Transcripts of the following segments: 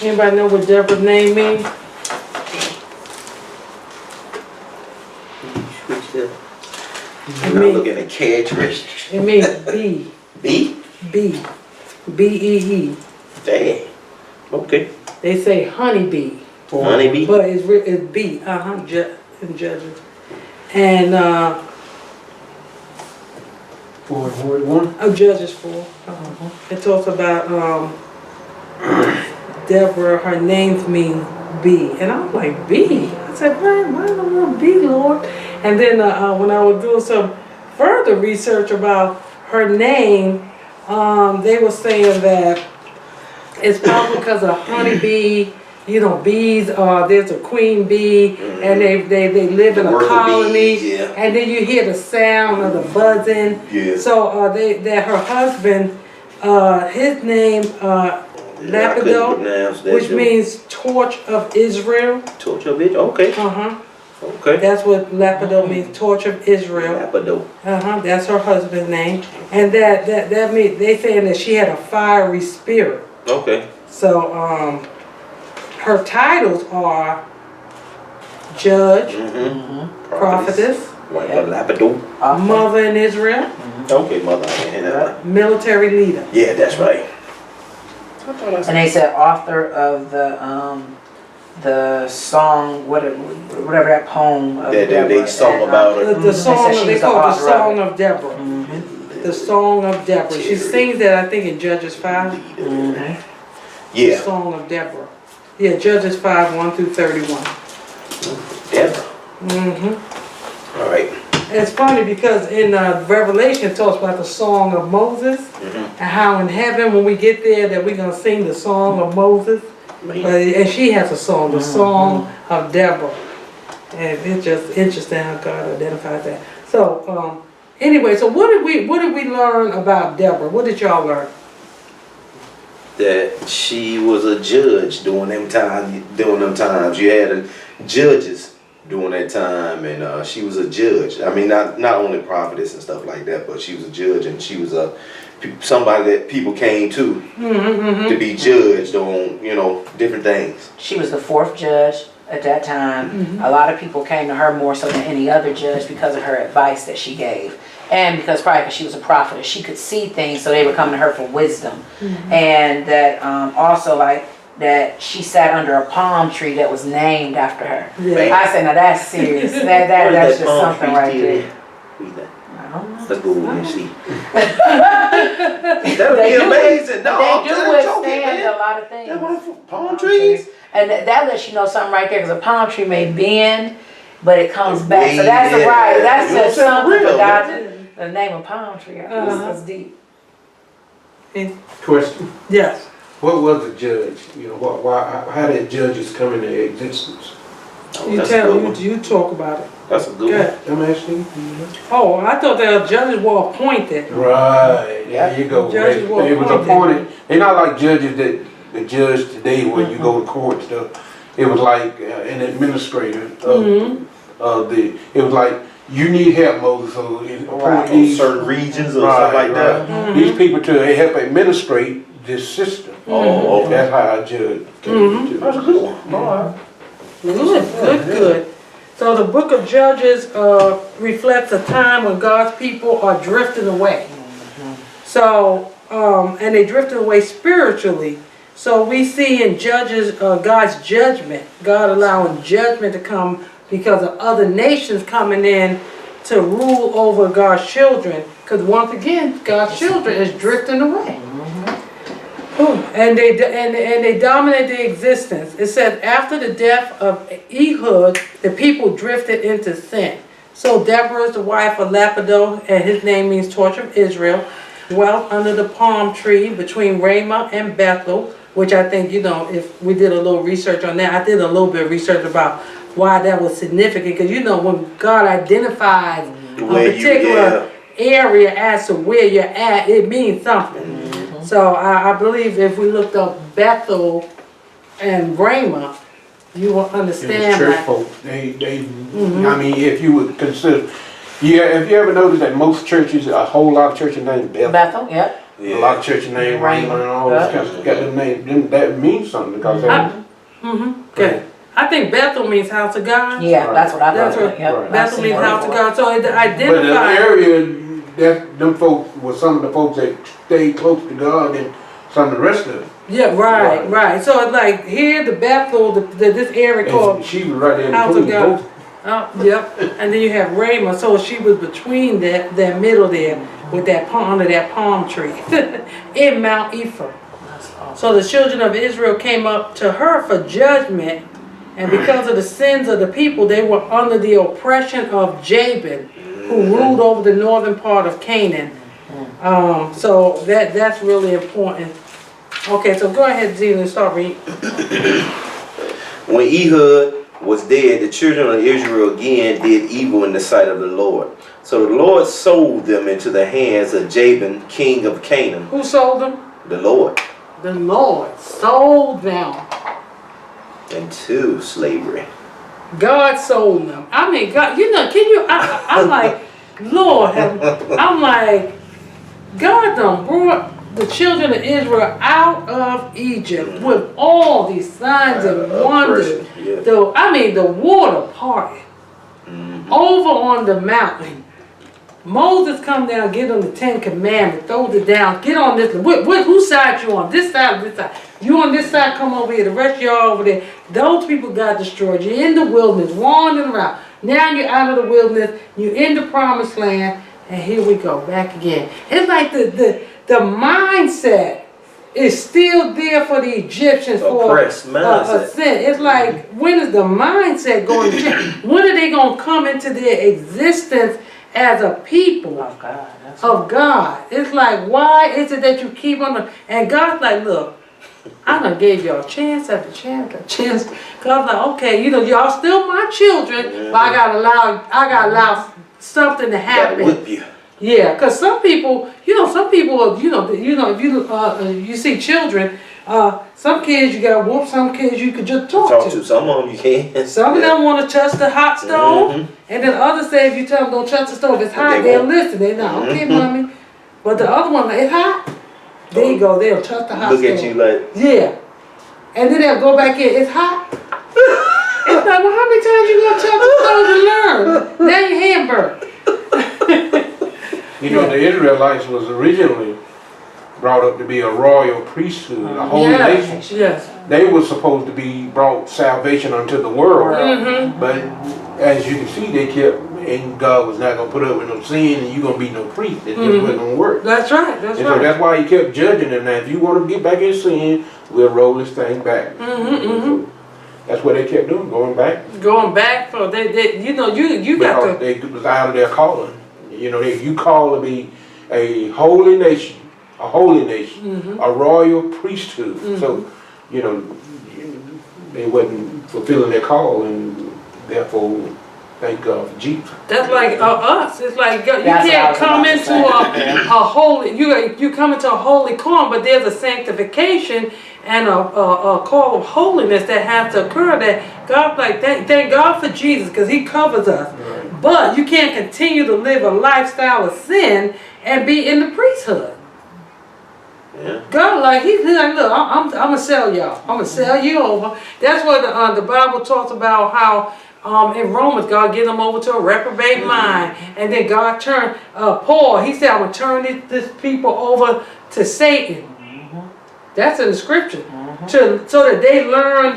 Anybody know what Deborah's name means? I'm looking at characteristics. It means bee. B? Bee. B-E-E. Dang. Okay. They say honeybee. Honeybee? But it's bee. In Judges. And, Judges 4. It talks about Deborah, her name means bee. And I was like, bee? I said, why do I want bee, Lord? And then when I was doing some further research about her name, they were saying that it's probably because of honeybee. You know, bees, there's a queen bee, and they live in a colony, bees, yeah. and then you hear the sound of the buzzing. Yeah. So that her husband, his name, Lapidoth, which means torch of Israel. Torch of Israel, okay. Okay. That's what Lapidoth means, torch of Israel. Lapidoth. That's her husband's name, and that means they saying that she had a fiery spirit. Okay. So her titles are Judge, Prophetess, Lapidoth. Mother in Israel, Okay, mother. Military Leader. Yeah, that's right. And they said author of the song, whatever that poem of That Deborah. they sung about her. The song, they call it the author of Song of Deborah. The Song of Deborah. She sings that, I think, in Judges 5. The Yeah. Song of Deborah. Yeah, Judges 5, 1 through 31. Deborah. All right. It's funny because in Revelation it talks about the Song of Moses and how in heaven when we get there that we're going to sing the Song of Moses. And she has a song, the Song of Deborah. And it's just interesting how God identifies that. So anyway, so what did we learn about Deborah? What did y'all learn? That she was a judge during them times. You had judges during that time, and she was a judge. I mean, not only prophetess and stuff like that, but she was a judge, and she was somebody that people came to be judged on, different things. She was the 4th judge at that time. A lot of people came to her more so than any other judge because of her advice that she gave. And because she was a prophetess, she could see things, so they were coming to her for wisdom. And that also that she sat under a palm tree that was named after her. Yeah. I said, now that's serious. That's just something right there. Who's that? I don't know. Let's go over and see. That would be amazing. No, They do withstand a lot of things. That one for palm trees? And that lets you know something right there, because a palm tree may bend, but it comes back. So that's that's just something for God to. The name of palm tree, that's deep. Question. Yes. What was a judge? How did judges come into existence? You talk about it. That's a good one. I'm asking. Oh, I thought that judges were appointed. Right. There you go. Judges were They was appointed. They're not like judges that judge today when you go to court and stuff. It was like an administrator it was like, you need help, Moses, so appoint these certain regions or something like that. These people to help administrate this system. Oh, okay. That's how a judge came to. That's a good one. All right. Good. So the book of Judges reflects a time when God's people are drifting away. So, and they drifted away spiritually. So we see in Judges God's judgment, God allowing judgment to come because of other nations coming in to rule over God's children. Because once again, God's children is drifting away. And they dominate the existence. It said after the death of Ehud, the people drifted into sin. So Deborah is the wife of Lapidoth, and his name means torch of Israel, dwelt under the palm tree between Ramah and Bethel, which I think, if we did a little research on that, I did a little bit of research about why that was significant. Because when God identifies a particular area as to where you're at, it means something. So I believe if we looked up Bethel and Ramah, you will understand Church that. folk, I mean, if you would consider Yeah, if you ever noticed that most churches, a whole lot of churches named Beth. Bethel, yep. A lot of churches named Raymond and all this kind of stuff. Got them names. That means something because Okay. I think Bethel means house of God. Yeah, that's what I That's thought. what- Yep. Right. Bethel means house of God. So it but the identifies. area, that them folks were some of the folks that stayed close to God and some of the rest of them. Yeah, right. So it's like here, the Bethel, this area called. And she was right there in House of between God. both. Yep. And then you have Ramah. So she was between that middle there with that under that palm tree in Mount Ephraim. So the children of Israel came up to her for judgment, and because of the sins of the people, they were under the oppression of Jabin, who ruled over the northern part of Canaan. So that's really important. Okay, so go ahead, Zena, and start reading. When Ehud was dead, the children of Israel again did evil in the sight of the Lord. So the Lord sold them into the hands of Jabin, king of Canaan. Who sold them? The Lord. The Lord sold them. Into slavery. God sold them. I mean, God, I'm like, Lord, I'm like, God done brought the children of Israel out of Egypt with all these signs and wonders. Yeah. The water parted over on the mountain. Moses come down, get on the 10 Commandments, throws it down, get on this. Whose side you on? This side or this side? You on this side, come over here. The rest of y'all over there. Those people got destroyed. You're in the wilderness, wandering around. Now you're out of the wilderness. You're in the promised land. And here we go, back again. It's like the mindset is still there for the Egyptians Oppressed for mindset. a sin. It's like, when is the mindset going to change? When are they going to come into their existence as a people Oh God. That's of God? It's like, why is it that you keep on? And God's like, look, I done gave y'all chance after chance after chance. God's like, okay, y'all still my children, but I gotta allow something to Gotta happen. whip you. Yeah, because some people, if you see children, some kids you gotta whoop, some kids you could just talk to. Some of them you can. Some of them want to touch the hot stove, and then others say if you tell them don't touch the stove, it's hot, They they'll won't. listen. They're not, okay, mommy. But the other one, like, it's hot. There you go, they'll touch the hot Look stove. at you like. Yeah. And then they'll go back in, it's hot. It's like, well, how many times you gonna touch the stove to learn? Now your hand burnt. You know, the Israelites was originally brought up to be a royal priesthood, a holy nation. Yes. They were supposed to be brought salvation unto the world. Mm-hmm. But as you can see, they kept, and God was not going to put up with no sin, and you're going to be no priest. It just wasn't going to work. That's right. That's And right. so that's why he kept judging them. Now, if you want to get back in sin, we'll roll this thing back. So that's what they kept doing, going back. Going back for you got Because they was out of their calling. You call to be a holy nation, a royal priesthood. So, they wasn't fulfilling their call, and therefore, thank God for Jesus. That's like us. It's like you That's what I can't was come about to into say. a holy. You come into a holy calling, but there's a sanctification and a call of holiness that has to occur. That God, like, thank God for Jesus, because He covers us. Right. But you can't continue to live a lifestyle of sin and be in the priesthood. Yeah. God, like, He's like, look, I'm gonna sell y'all. I'm gonna sell you over. That's what the Bible talks about, how in Romans, God get them over to a reprobate mind, and then God turned Paul. He said, I'm gonna turn this people over to Satan. That's in the scripture, so that they learn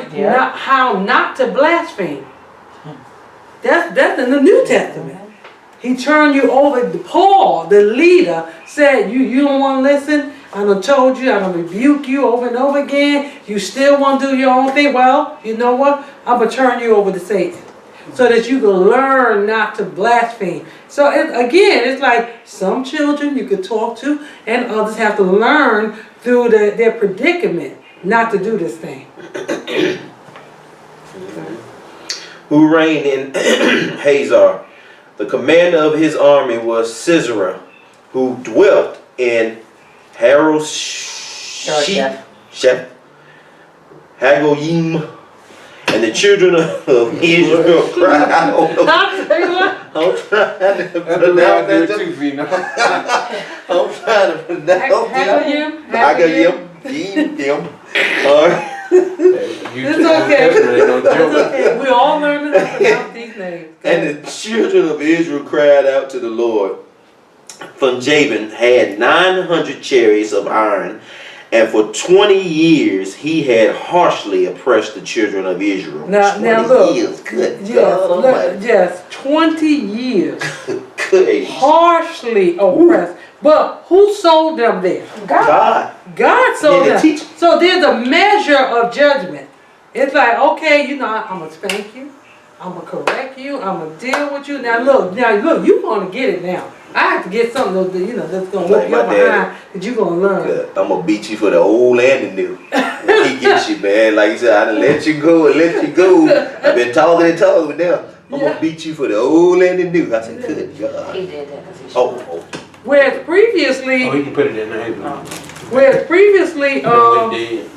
how not to blaspheme. That's in the New Testament. He turned you over. Paul, the leader, said, you don't want to listen? I done told you, I done rebuke you over and over again. You still want to do your own thing? Well, you know what? I'm going to turn you over to Satan, so that you can learn not to blaspheme. So it's like some children you could talk to, and others have to learn through their predicament not to do this thing. Who reigned in Hazor. The commander of his army was Sisera, who dwelt in Harosheth, Hagoyim, and the children of Israel cried. I don't know. I'm trying to That's the way I pronounce do it that. too, you know. I'm trying to pronounce Hagayim? Hagayim. Alright. It's okay. It's okay. We all learning to pronounce these names. And the children of Israel cried out to the Lord. From Jabin had 900 chariots of iron, and for 20 years he had harshly oppressed the children of Israel. Now look. Years. Good Yes, God Almighty. yes, 20 years. Good. Harshly oppressed. But who sold them there? God. God sold Yeah, them. So there's a measure of judgment. It's like, okay, you know, I'm going to spank you. I'm going to correct you. I'm going to deal with you. Now look, you're going to get it now. I have to get something that, you know, that's going to whip you behind that you're going to learn. I'm going to beat you for the old and the new. He gets you, man. Like you said, I done let you go and let you go. I've been talking and talking with them. I'm going to beat you for the old and the new. I said, good God. He did that because he Oh. Whereas previously, Oh, he can put it in there. whereas previously, Dead.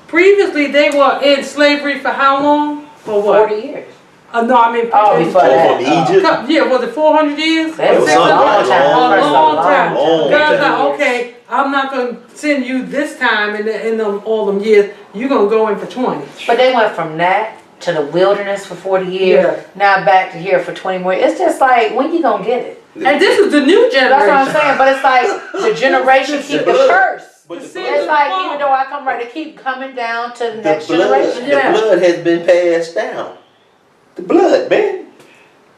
previously they were in slavery for how long? For what? 40 years. No, I mean, Oh, before that. From Egypt? Yeah, was it 400 years? That was a 600? long time. A long time. Long God's time. like, okay, I'm not going to send you this time in them, all them years. You're going to go in for 20. But they went from that to the wilderness for 40 years. Yeah. Now back to here for 20 more. It's just like, when you going to get it? And this is the new generation. That's what I'm saying. But it's like the generation keep the curse. But the See, blood, It's like, even though I come right, to keep coming down to the next the blood, generation. Yeah. the blood has been passed down. The blood, man.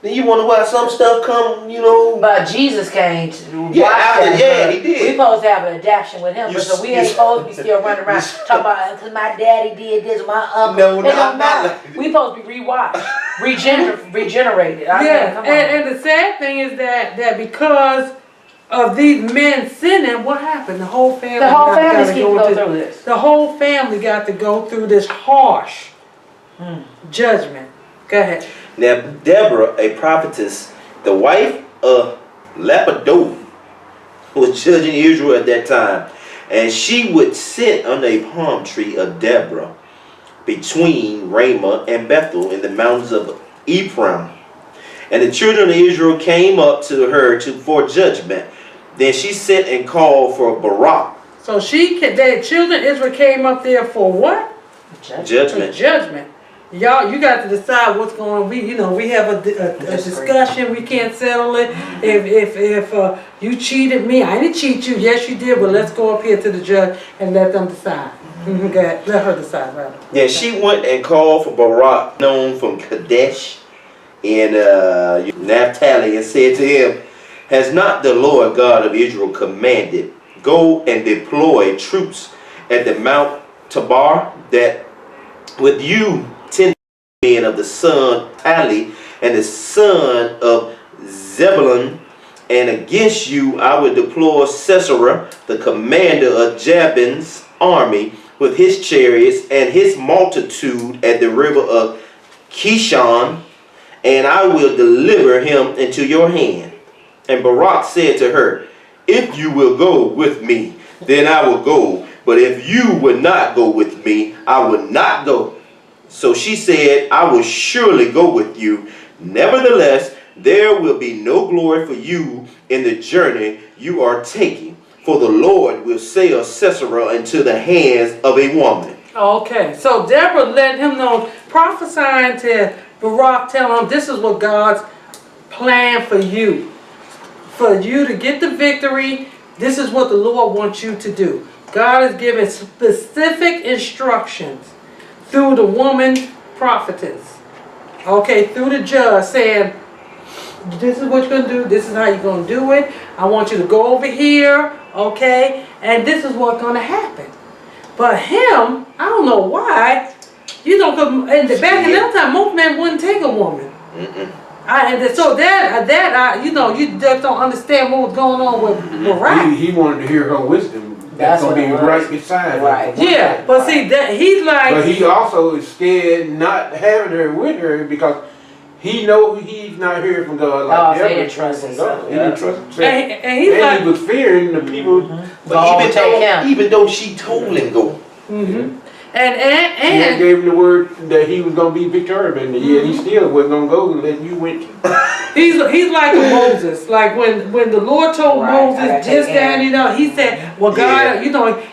Then you wonder why some stuff come, you know. But Jesus came to Yeah, watch after- that. yeah, he did. We supposed to have an adaptation with him, You but so we s- ain't you- supposed to be still running around talking about because my daddy did this, my uncle. No, it not don't matter. like that. We supposed to be rewatched, regenerated. I mean, Yeah, come on. and the sad thing is that because of these men sinning, what happened? The whole family The whole got family's to keep go going through this. The whole family got to go through this harsh judgment. Go ahead. Now, Deborah, a prophetess, the wife of Lapidoth, was judging Israel at that time. And she would sit under a palm tree of Deborah between Ramah and Bethel in the mountains of Ephraim. And the children of Israel came up to her for judgment. Then she sent and called for Barak. So the children of Israel came up there for what? For Judgment. judgment. Y'all, you got to decide what's going on. We have a discussion. We can't settle it. If you cheated me, I didn't cheat you. Yes, you did. But let's go up here to the judge and let them decide. Let her decide, rather. Yeah, she went and called for Barak, known from Kadesh in Naphtali, and said to him, "Has not the Lord God of Israel commanded, go and deploy troops at the Mount Tabor, that with you 10 men of the son Tali and the son of Zebulun, and against you I will deploy Sisera, the commander of Jabin's army, with his chariots and his multitude at the river of Kishon, and I will deliver him into your hand." And Barak said to her, "If you will go with me, then I will go. But if you will not go with me, I will not go." So she said, "I will surely go with you. Nevertheless, there will be no glory for you in the journey you are taking. For the Lord will sell Sisera into the hands of a woman." Okay, so Deborah let him know, prophesying to Barak, telling him this is what God's plan for you. For you to get the victory, this is what the Lord wants you to do. God is giving specific instructions through the woman prophetess. Okay, through the judge saying, this is what you're going to do. This is how you're going to do it. I want you to go over here. Okay, and this is what's going to happen. But him, I don't know why. You know, back in that time, most men wouldn't take a woman. You just don't understand what was going on with Barak. He wanted to hear her wisdom. That's going to be right beside Right. her. Yeah, but see, that he's like. But he also is scared not having her with her because he know he's not hearing from God like he Deborah didn't trust from himself. God. He didn't trust himself. And he's like. He was fearing the people. But even though she told him go. And gave him the word that he was gonna be victorious, and yet he still wasn't gonna go and let you win. he's like a Moses. Like when the Lord told Moses this, that, he said, well, God,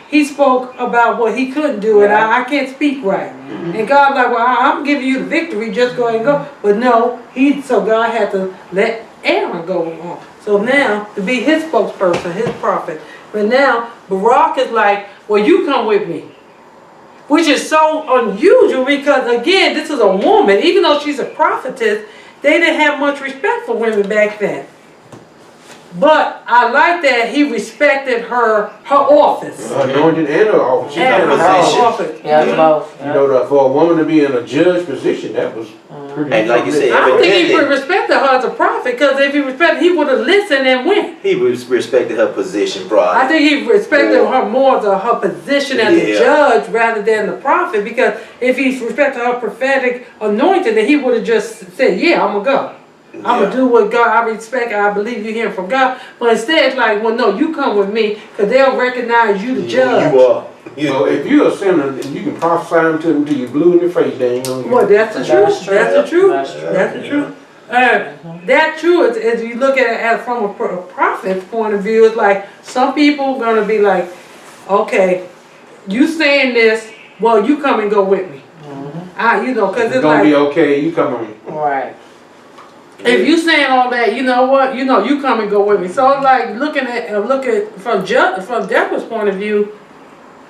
he spoke about what he couldn't do, and I can't speak right. And God's like, well, I'm giving you the victory, just go ahead and go. But no, so God had to let Aaron go on. So now, to be his spokesperson, his prophet. But now, Barak is like, well, you come with me. Which is so unusual because, again, this is a woman. Even though she's a prophetess, they didn't have much respect for women back then. But I like that he respected her office. Anointed and her office. She And got her her office. Yeah, both. You know, for a woman to be in a judge position, that was pretty. And like you said, I don't think he evidently, respected her as a prophet, because if he respected, he would have listened and went. he respected her position, I probably. think he respected her more as her position as a judge rather than the prophet, because if he respected her prophetic anointing, then he would have just said, yeah, I'm going to go. I'm going to do what God, I respect, I believe you hear from God. But instead, it's like, well, no, you come with me, because they'll recognize you the judge. You are. So if you're a sinner and you can prophesy them to them until you're blue in the face, they ain't gonna. Well, that's the truth. That's the truth. That's true. That's the truth. That true is you look at it from a prophet's point of view. It's like some people gonna be like, okay, you saying this, well, you come and go with me. Because it's gonna like, be okay. You come on. Right. if you saying all that, you know what, you come and go with me. So it's like looking from Deborah's point of view.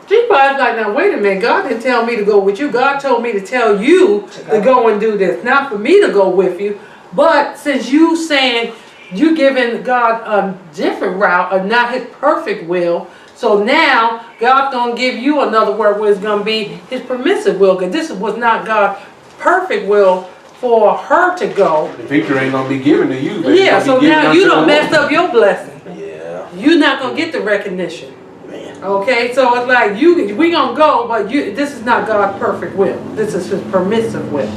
She probably like, now wait a minute, God didn't tell me to go with you. God told me to tell you to go and do this. Not for me to go with you. But since you saying you giving God a different route, or not his perfect will, so now God's going to give you another word where it's going to be his permissive will. Because this was not God's perfect will for her to go. The victory ain't gonna be given to you. But Yeah, so now you done messed up your blessing. Yeah. You're not going to get the recognition. Man. Okay, so it's like we gonna go, but this is not God's perfect will. This is his permissive will.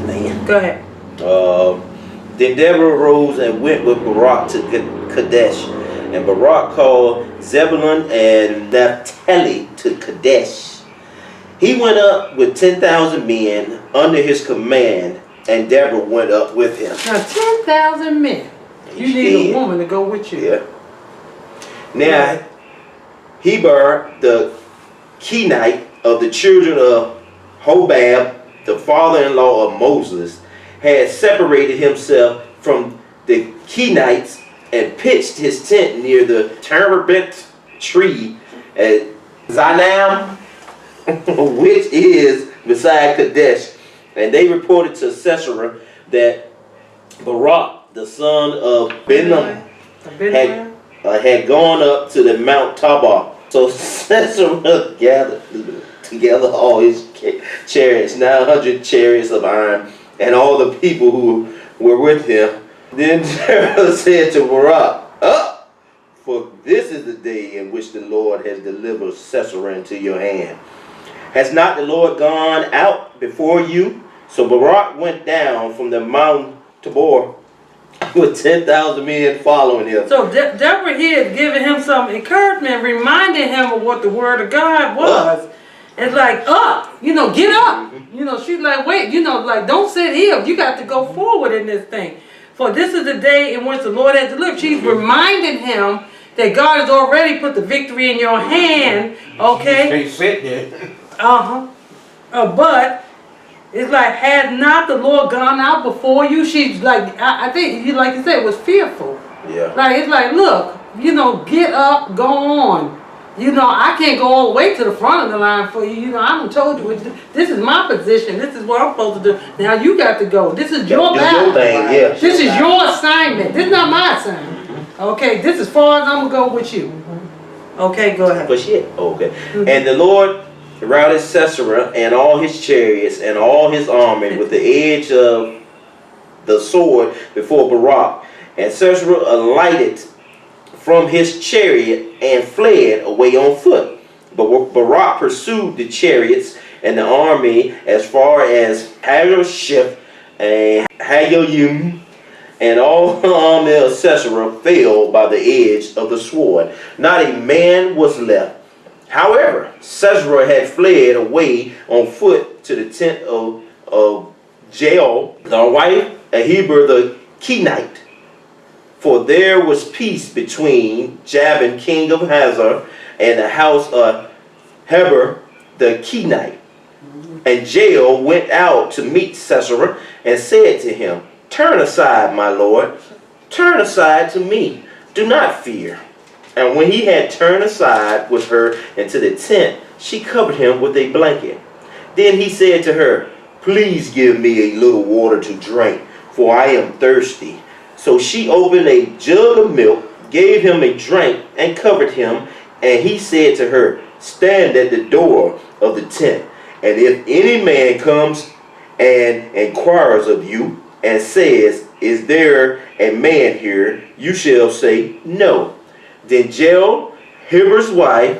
Man. Go ahead. Then Deborah rose and went with Barak to Kadesh. And Barak called Zebulun and Naphtali to Kadesh. He went up with 10,000 men under his command, and Deborah went up with him. Now 10,000 men. You need a woman to go with you. Yeah. Now, Hobab the Kenite of the children of Hobab, the father-in-law of Moses, had separated himself from the Kenites and pitched his tent near the terebinth tree at Zaanam, which is beside Kadesh. And they reported to Sisera that Barak, the son of Ibleam, had gone up to the Mount Tabor. So Sisera gathered together all his chariots, 900 chariots of iron, and all the people who were with him. Then Deborah said to Barak, "Up, for this is the day in which the Lord has delivered Sisera into your hand. Has not the Lord gone out before you?" So Barak went down from the Mount Tabor with 10,000 men following him. So Deborah here is giving him some encouragement, reminding him of what the word of God was. It's like, up, get up. She's like, wait, like, don't sit here. You got to go forward in this thing. For this is the day in which the Lord has delivered. She's reminding him that God has already put the victory in your hand. Okay? Can't sit there. But it's like, had not the Lord gone out before you? She's like, I think, like you said, was fearful. Yeah. Like, it's like, look, get up, go on. I can't go all the way to the front of the line for you. I done told you, this is my position. This is what I'm supposed to do. Now you got to go. This is your battle. Yeah. This is your assignment. This is not my assignment. Okay, this is as far as I'm going to go with you. Okay, go ahead. But shit. Okay. And the Lord routed Sisera and all his chariots and all his army with the edge of the sword before Barak. And Sisera alighted from his chariot and fled away on foot. But Barak pursued the chariots and the army as far as Harosheth and Hagoyim, and all the army of Sisera fell by the edge of the sword. Not a man was left. However, Sisera had fled away on foot to the tent of Jael, the wife of Heber the Kenite. For there was peace between Jabin, king of Hazor, and the house of Heber the Kenite. And Jael went out to meet Sisera and said to him, "Turn aside, my lord, turn aside to me, do not fear." And when he had turned aside with her into the tent, she covered him with a blanket. Then he said to her, "Please give me a little water to drink, for I am thirsty." So she opened a jug of milk, gave him a drink, and covered him. And he said to her, "Stand at the door of the tent, and if any man comes and inquires of you, and says, 'Is there a man here?' you shall say, 'No.'" Then Jael, Heber's wife,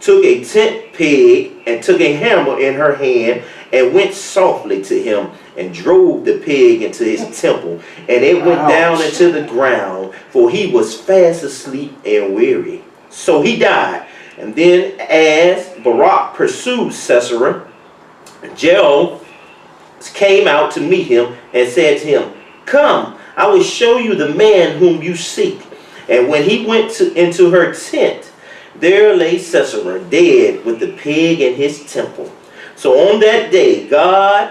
took a tent peg and took a hammer in her hand and went softly to him and drove the peg into his temple, and it went down into the ground, for he was fast asleep and weary. So he died. And then as Barak pursued Sisera, Jael came out to meet him and said to him, "Come, I will show you the man whom you seek." And when he went into her tent, there lay Sisera dead with the pig in his temple. So on that day, God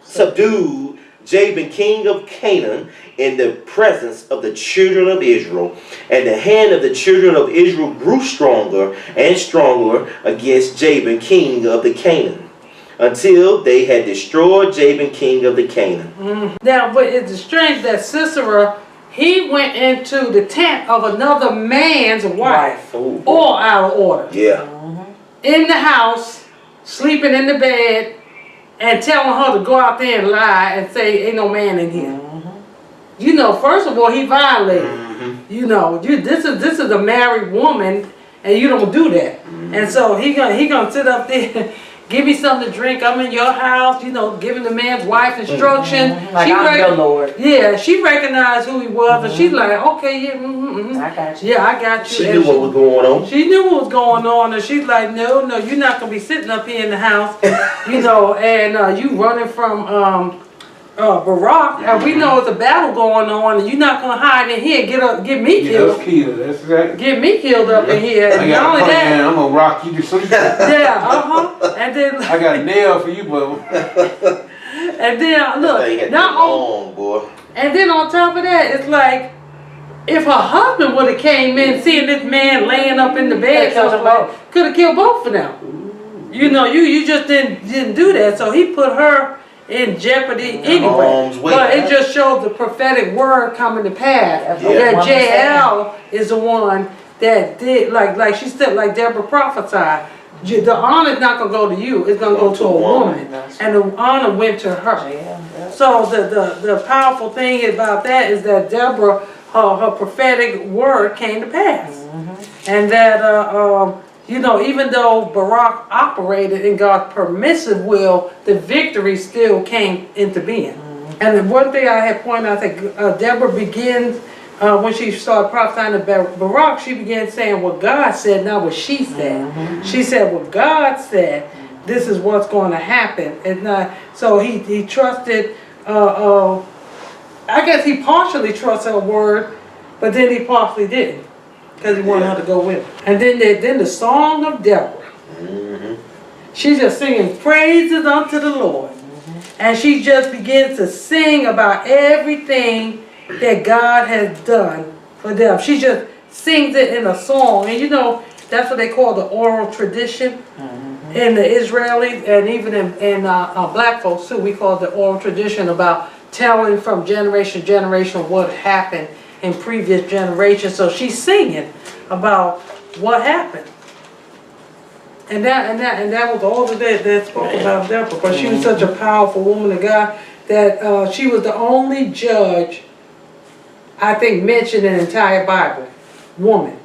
subdued Jabin, king of Canaan, in the presence of the children of Israel. And the hand of the children of Israel grew stronger and stronger against Jabin, king of the Canaan, until they had destroyed Jabin, king of the Canaan. Now, but it's strange that Sisera, he went into the tent of another man's wife, Ooh. all out of order. Yeah. In the house, sleeping in the bed, and telling her to go out there and lie and say, "Ain't no man in here." You know, first of all, he violated. You know, this is a married woman, and you don't do that. And so he gonna sit up there, give me something to drink. I'm in your house. You know, giving the man's wife instruction. Like, I'm your Lord. Yeah, she recognized who he was, and she's like, "Okay, yeah, I got you. yeah, I got you." She And knew what was going on. She knew what was going on, and she's like, "No, you're not gonna be sitting up here in the house, you know, and you running from Barak, and we know it's a battle going on, and you're not gonna hide in here, get me killed, That's exactly. get me killed up in here." I And got not a only plan. that, I'm gonna rock you to sleep. yeah, and then I got a nail for you, bro. and then That look, thing had not been on, long, boy. and then on top of that, it's like, if her husband would have came in, seeing this man laying up in the bed, could have killed both of them. You know, you just didn't do that. So he put her in jeopardy anyway. But it just shows the prophetic word coming to pass. Yeah. That Jael is the one that did, like she said, like Deborah prophesied. The honor is not gonna go to you; it's gonna go to a woman, and the honor went to her. So the powerful thing about that is that Deborah, her prophetic word came to pass, and that you know, even though Barak operated in God's permissive will, the victory still came into being. And the one thing I had pointed out, I think Deborah begins, when she started prophesying to Barak, she began saying what God said, not what she said. She said what God said, this is what's going to happen. And so he trusted, I guess he partially trusted her word, but then he partially didn't, because he wanted her to go with him. And then the song of Deborah. She's just singing praises unto the Lord. And she just begins to sing about everything that God has done for them. She just sings it in a song. And you know, that's what they call the oral tradition in the Israelis, and even in black folks too. We call it the oral tradition, about telling from generation to generation what happened in previous generations. So she's singing about what happened. And that was all that spoke about Deborah. But she was such a powerful woman of God that she was the only judge, I think, mentioned in the entire Bible. Woman.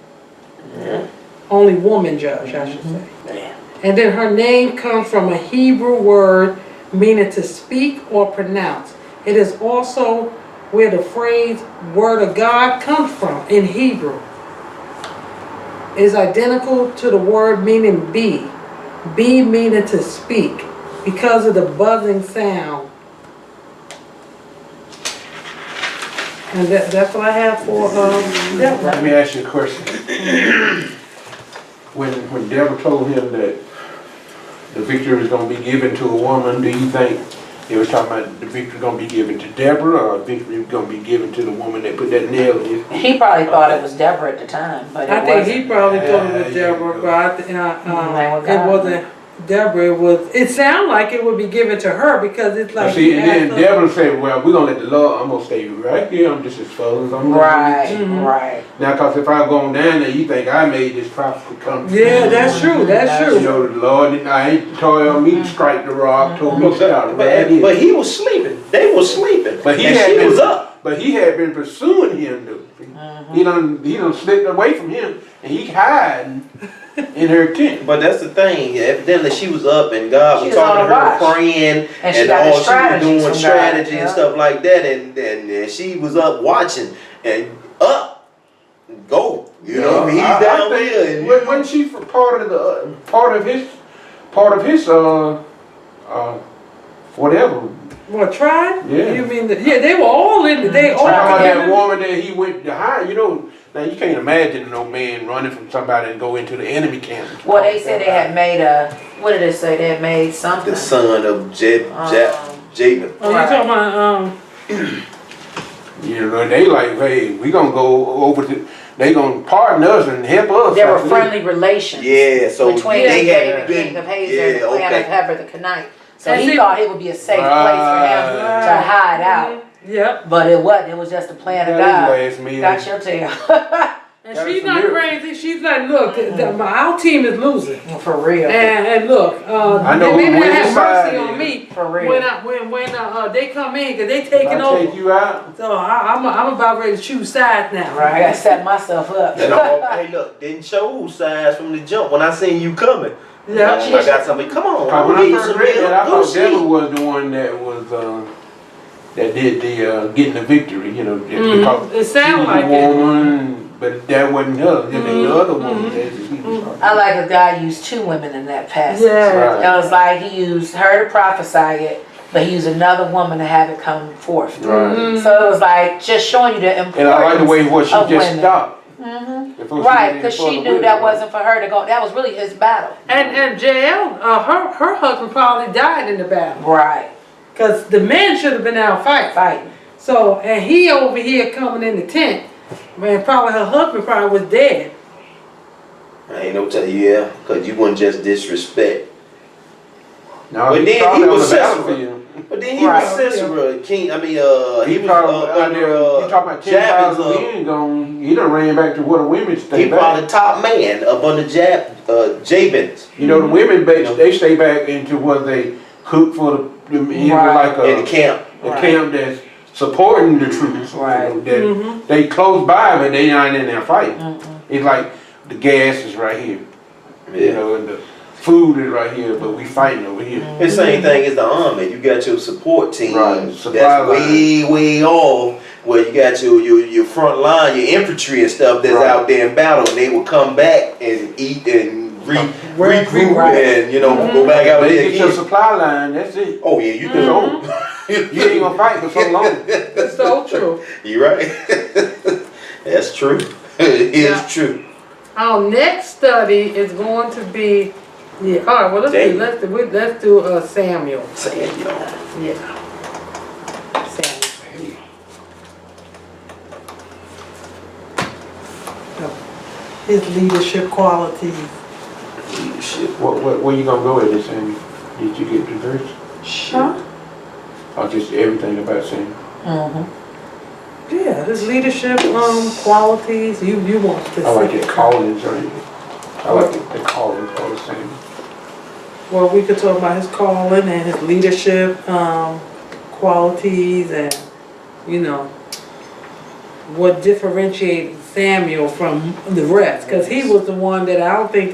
Only woman judge, I should say. And then her name comes from a Hebrew word meaning to speak or pronounce. It is also where the phrase word of God comes from in Hebrew. is identical to the word meaning bee. Bee meaning to speak because of the buzzing sound. And that's what I have for Deborah. Let me ask you a question. When Deborah told him that the victory was going to be given to a woman, do you think they was talking about the victory going to be given to Deborah, or the victory going to be given to the woman that put that nail in his? He probably thought it was Deborah at the time, but I think he probably thought it was Deborah, but it wasn't Deborah. It sounded like it would be given to her because it's like. See, and then Deborah said, "Well, we're gonna let the Lord. I'm gonna stay right here. I'm just as far as I'm gonna right. Now, cause if I go on down there, you think I made this prophecy come true? Yeah, that's true. That's You true. know, the Lord, I ain't told me to strike the rock. Told me to stop. But he was sleeping. They were sleeping. But she was up. But he had been pursuing him though. He done slipped away from him, and he hiding in her tent. But that's the thing. Evidently, she was up, and God was She was talking to on her, watch. praying, And she and got the all she was strategies doing from strategy God, and stuff like that, and she was up watching and up, go. You know, he's down there. And When she part of his whatever. What, tribe? Yeah. You mean they were all in it. They all About that together. woman that he went to hide, you know. Now you can't imagine no man running from somebody and go into the enemy camp. Well, they said they had made what did it say? They had made something. the son of Jabin. Oh, you talking about You know, they like, hey, we gonna go over to. They gonna pardon us and help us. There were friendly relations. Yeah, so between they David, had king of Hazor, and the clan of Heber the Kenite. So And he see- thought it would be a safe place for him to hide out. Yep. But it wasn't. It was just a plan of God. Got your tail. And That she's is not familiar. crazy. She's like, look, our team is losing. For real. And look, I know maybe who they have wins mercy side on is. me For real. when they come in because they taking I take over. you out. So I'm about ready to choose sides now. Right, I gotta set myself up. And all, hey, look, didn't show who sides from the jump when I seen you coming. Yeah. I got something. Come on, Cause when I'll I give you first some read that, I milk. thought Deborah was the one that was that did the getting the victory. You know, because It sounded she was like a it. woman, but that wasn't her. The other woman. That he was talking I like a guy used two women in that passage. Yeah. Right. It was like he used her to prophesy it, but he used another woman to have it come forth. Right. So it was like just showing you the importance. And I like the way what she of just women. stopped. Right, because she knew that wasn't for her to go. That was really his battle. And JL, her husband probably died in the battle. Right. Because the men should have been out fighting. So, and he over here coming in the tent, man, probably her husband probably was dead. I ain't no tell you, yeah, because you wouldn't just disrespect. No, But then probably he on was the Sisera. battlefield. But then he was Sisera, king. I mean, he was probably out under there. You talking about 10,000 men gone? He done ran back to where the women stay he back. probably the top man up under Jabin's. You know, the women they stay back into what they cook for the you know, like in the camp. a camp that's supporting the troops. Right. You know, that they close by, but they not in there fighting. It's like the gas is right here. You know, and the food is right here, but we fighting over here. The same thing as the army. You got your support team Right, supply that's line. way off. Where you got your front line, your infantry and stuff that's Right. out there in battle, and they will come back and eat and regroup Right. and go back out But there they get your again. supply line, that's it. Oh yeah, you It's can. over. You ain't gonna fight for so long. It's so true. You right. That's true. It is Yeah. true. Our next study is going to be, all right, well, let's do Samuel. Samuel. Yeah. Samuel. His leadership qualities. Leadership. Where you gonna go with this, Sammy? Did you get the verse? Huh? Or just everything about Sammy? Yeah, his leadership qualities. You want specific. I like the callings, right? I like the callings all the same. Well, we could talk about his calling and his leadership qualities, and what differentiated Samuel from the rest. Because he was the one that I don't think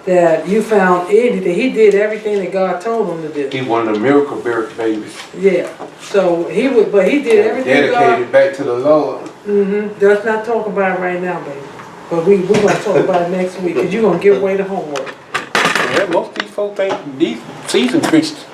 that you found anything. He did everything that God told him to do. He one of the miracle birth babies. Yeah. So he did everything God. Dedicated back to the Lord. Let's not talk about it right now, baby. But we're gonna talk about it next week, because you're gonna give away the homework. Yeah, most of these folks ain't these seasoned Christians.